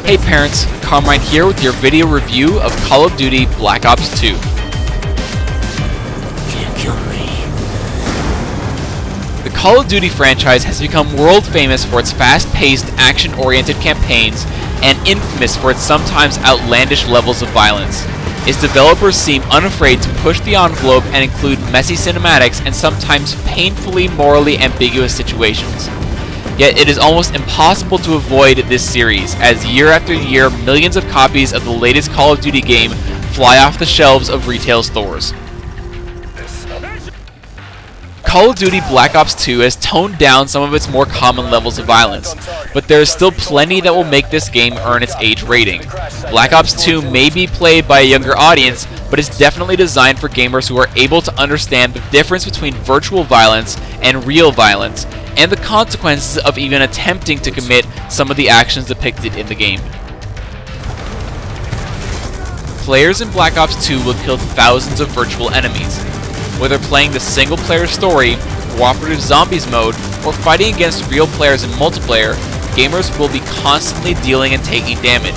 Hey parents, Carmine here with your video review of Call of Duty Black Ops 2. Can't kill me. The Call of Duty franchise has become world famous for its fast-paced, action-oriented campaigns and infamous for its sometimes outlandish levels of violence. Its developers seem unafraid to push the envelope and include messy cinematics and sometimes painfully morally ambiguous situations. Yet it is almost impossible to avoid this series, as year after year millions of copies of the latest Call of Duty game fly off the shelves of retail stores. Call of Duty Black Ops 2 has toned down some of its more common levels of violence, but there is still plenty that will make this game earn its age rating. Black Ops 2 may be played by a younger audience, but it's definitely designed for gamers who are able to understand the difference between virtual violence and real violence, and the consequences of even attempting to commit some of the actions depicted in the game. Players in Black Ops 2 will kill thousands of virtual enemies. Whether playing the single-player story, cooperative zombies mode, or fighting against real players in multiplayer, gamers will be constantly dealing and taking damage.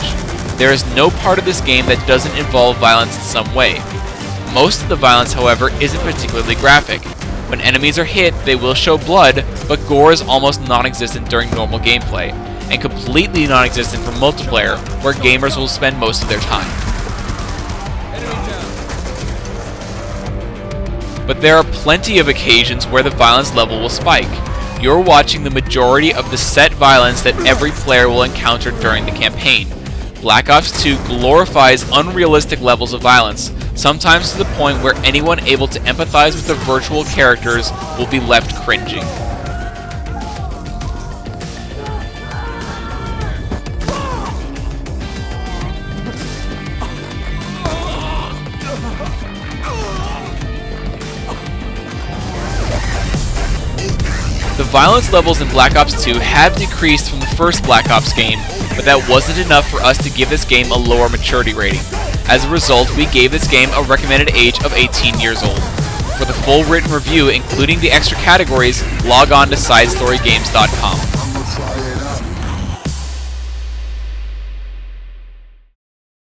There is no part of this game that doesn't involve violence in some way. Most of the violence, however, isn't particularly graphic. When enemies are hit, they will show blood, but gore is almost non-existent during normal gameplay, and completely non-existent for multiplayer, where gamers will spend most of their time. But there are plenty of occasions where the violence level will spike. You're watching the majority of the set violence that every player will encounter during the campaign. Black Ops 2 glorifies unrealistic levels of violence, sometimes to the point where anyone able to empathize with the virtual characters will be left cringing. The violence levels in Black Ops 2 have decreased from the first Black Ops game, but that wasn't enough for us to give this game a lower maturity rating. As a result, we gave this game a recommended age of 18 years old. For the full written review, including the extra categories, log on to SideStoryGames.com.